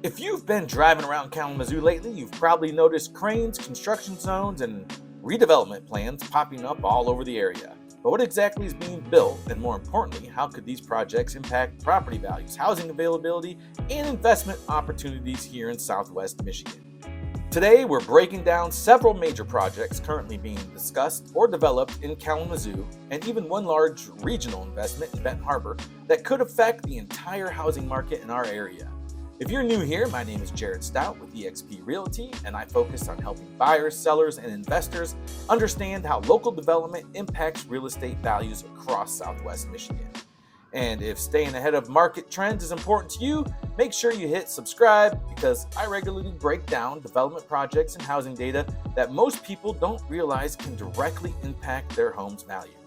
If you've been driving around Kalamazoo lately, you've probably noticed cranes, construction zones, and redevelopment plans popping up all over the area. But what exactly is being built, and more importantly, how could these projects impact property values, housing availability, and investment opportunities here in Southwest Michigan? Today, we're breaking down several major projects currently being discussed or developed in Kalamazoo, and even one large regional investment in Benton Harbor that could affect the entire housing market in our area. If you're new here, my name is Jared Stout with eXp Realty, and I focus on helping buyers, sellers, and investors understand how local development impacts real estate values across Southwest Michigan. And if staying ahead of market trends is important to you, make sure you hit subscribe because I regularly break down development projects and housing data that most people don't realize can directly impact their home's value.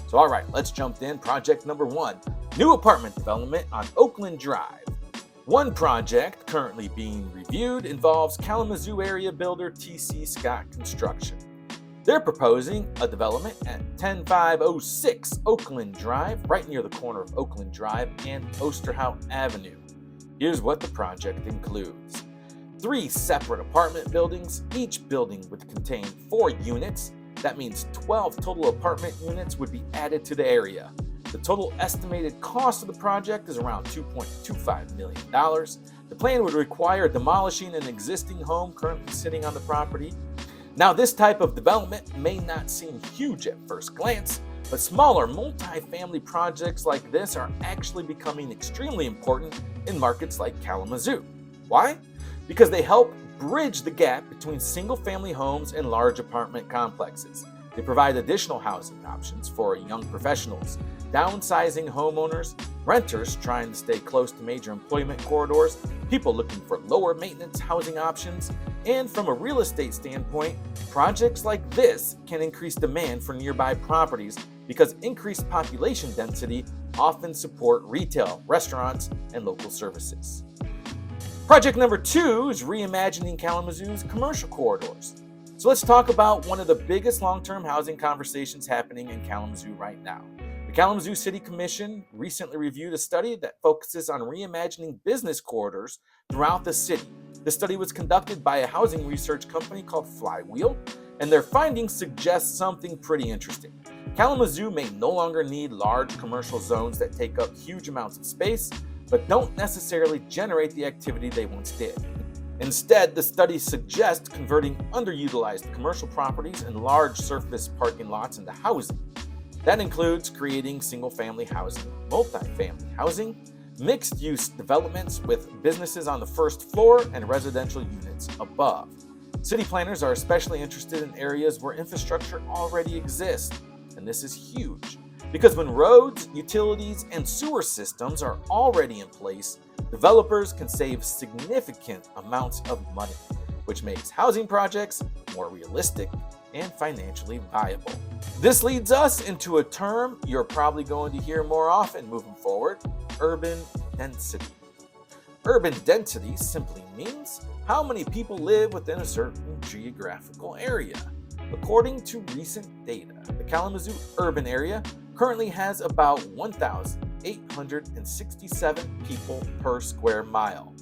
So all right, let's jump in. Project number 1, new apartment development on Oakland Drive. One project currently being reviewed involves Kalamazoo area builder TC Scott Construction. They're proposing a development at 10506 Oakland Drive, right near the corner of Oakland Drive and Osterhout Avenue. Here's what the project includes. 3 separate apartment buildings. Each building would contain 4 units. That means 12 total apartment units would be added to the area. The total estimated cost of the project is around $2.25 million. The plan would require demolishing an existing home currently sitting on the property. Now, this type of development may not seem huge at first glance, but smaller multi-family projects like this are actually becoming extremely important in markets like Kalamazoo. Why? Because they help bridge the gap between single-family homes and large apartment complexes. They provide additional housing options for young professionals, downsizing homeowners, renters trying to stay close to major employment corridors, people looking for lower maintenance housing options, and from a real estate standpoint, projects like this can increase demand for nearby properties because increased population density often support retail, restaurants, and local services. Project number 2 is reimagining Kalamazoo's commercial corridors. So let's talk about one of the biggest long-term housing conversations happening in Kalamazoo right now. The Kalamazoo City Commission recently reviewed a study that focuses on reimagining business corridors throughout the city. The study was conducted by a housing research company called Flywheel, and their findings suggest something pretty interesting. Kalamazoo may no longer need large commercial zones that take up huge amounts of space, but don't necessarily generate the activity they once did. Instead, the study suggests converting underutilized commercial properties and large surface parking lots into housing. That includes creating single-family housing, multi-family housing, mixed-use developments with businesses on the first floor and residential units above. City planners are especially interested in areas where infrastructure already exists, and this is huge because when roads, utilities, and sewer systems are already in place, developers can save significant amounts of money, which makes housing projects more realistic and financially viable. This leads us into a term you're probably going to hear more often moving forward: urban density. Urban density simply means how many people live within a certain geographical area. According to recent data, the Kalamazoo urban area currently has about 1,867 people per square mile.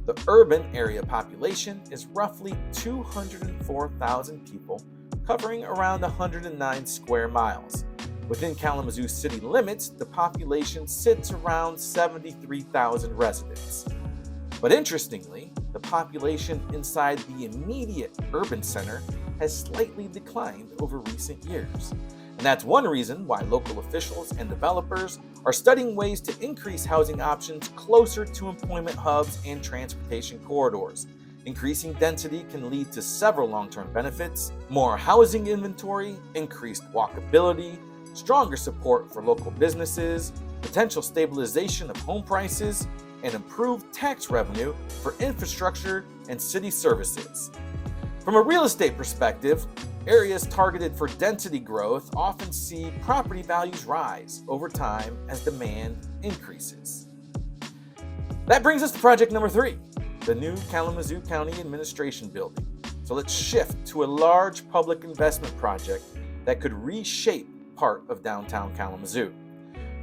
The urban area population is roughly 204,000 people, covering around 109 square miles. Within Kalamazoo city limits, the population sits around 73,000 residents. But interestingly, the population inside the immediate urban center has slightly declined over recent years. And that's one reason why local officials and developers are studying ways to increase housing options closer to employment hubs and transportation corridors. Increasing density can lead to several long-term benefits: more housing inventory, increased walkability, stronger support for local businesses, potential stabilization of home prices, and improved tax revenue for infrastructure and city services. From a real estate perspective, areas targeted for density growth often see property values rise over time as demand increases. That brings us to project number 3, the new Kalamazoo County Administration Building. So let's shift to a large public investment project that could reshape part of downtown Kalamazoo.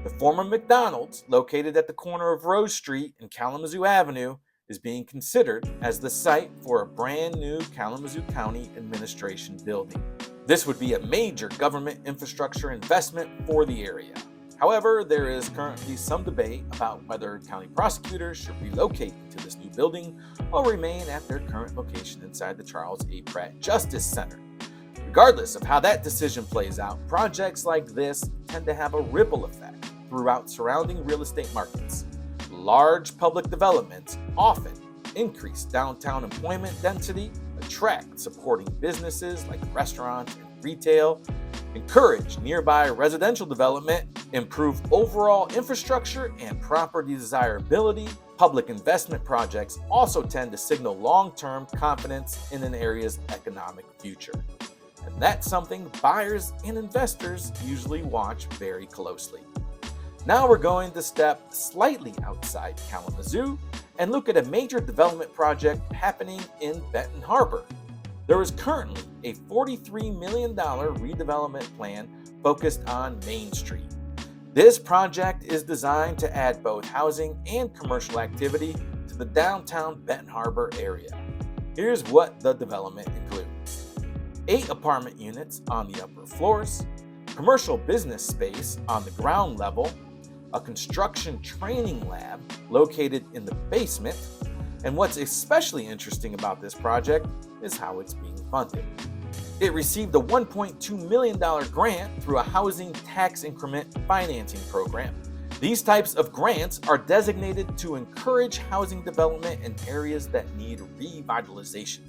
The former McDonald's, located at the corner of Rose Street and Kalamazoo Avenue, is being considered as the site for a brand new Kalamazoo County Administration Building. This would be a major government infrastructure investment for the area. However, there is currently some debate about whether county prosecutors should relocate to this new building or remain at their current location inside the Charles A. Pratt Justice Center. Regardless of how that decision plays out, projects like this tend to have a ripple effect throughout surrounding real estate markets. Large public developments often increase downtown employment density, attract supporting businesses like restaurants and retail, encourage nearby residential development, improve overall infrastructure and property desirability. Public investment projects also tend to signal long-term confidence in an area's economic future. And that's something buyers and investors usually watch very closely. Now we're going to step slightly outside Kalamazoo and look at a major development project happening in Benton Harbor. There is currently a $43 million redevelopment plan focused on Main Street. This project is designed to add both housing and commercial activity to the downtown Benton Harbor area. Here's what the development includes: 8 apartment units on the upper floors, commercial business space on the ground level, a construction training lab located in the basement, and what's especially interesting about this project is how it's being funded. It received a $1.2 million grant through a housing tax increment financing program. These types of grants are designated to encourage housing development in areas that need revitalization.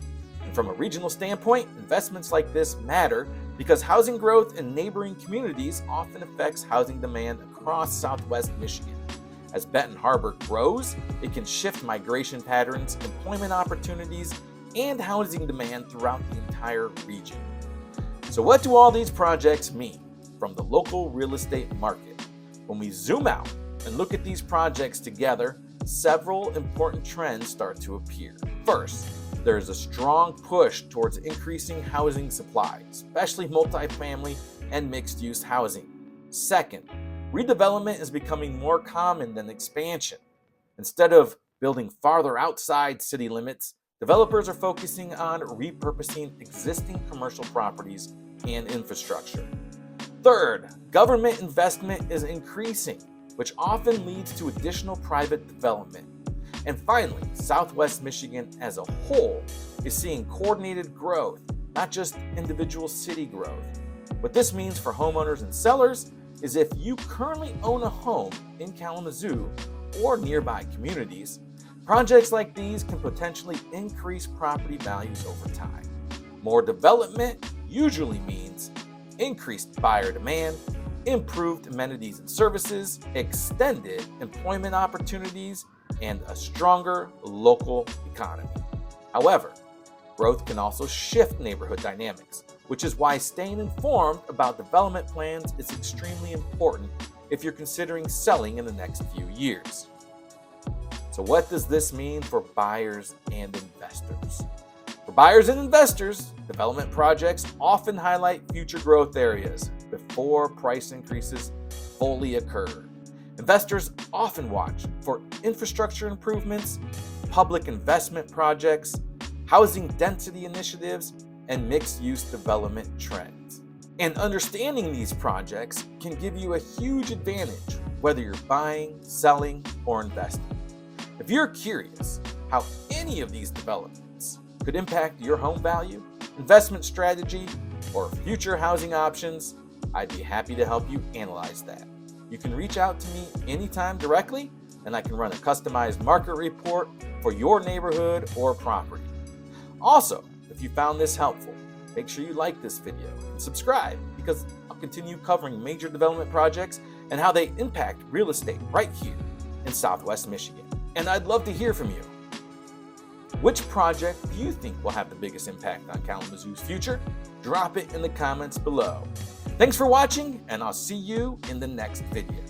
And from a regional standpoint, investments like this matter because housing growth in neighboring communities often affects housing demand across Southwest Michigan. As Benton Harbor grows, it can shift migration patterns, employment opportunities, and housing demand throughout the entire region. So what do all these projects mean from the local real estate market? When we zoom out and look at these projects together, several important trends start to appear. First, there is a strong push towards increasing housing supply, especially multifamily and mixed-use housing. Second, redevelopment is becoming more common than expansion. Instead of building farther outside city limits, developers are focusing on repurposing existing commercial properties and infrastructure. Third, government investment is increasing, which often leads to additional private development. And finally, Southwest Michigan as a whole is seeing coordinated growth, not just individual city growth. What this means for homeowners and sellers is if you currently own a home in Kalamazoo or nearby communities, projects like these can potentially increase property values over time. More development usually means increased buyer demand, improved amenities and services, extended employment opportunities, and a stronger local economy. However, growth can also shift neighborhood dynamics, which is why staying informed about development plans is extremely important if you're considering selling in the next few years. So what does this mean for buyers and investors? For buyers and investors, development projects often highlight future growth areas before price increases fully occur. Investors often watch for infrastructure improvements, public investment projects, housing density initiatives, and mixed-use development trends. And understanding these projects can give you a huge advantage whether you're buying, selling, or investing. If you're curious how any of these developments could impact your home value, investment strategy, or future housing options, I'd be happy to help you analyze that. You can reach out to me anytime directly, and I can run a customized market report for your neighborhood or property. Also, if you found this helpful, make sure you like this video and subscribe because I'll continue covering major development projects and how they impact real estate right here in Southwest Michigan. And I'd love to hear from you. Which project do you think will have the biggest impact on Kalamazoo's future? Drop it in the comments below. Thanks for watching, and I'll see you in the next video.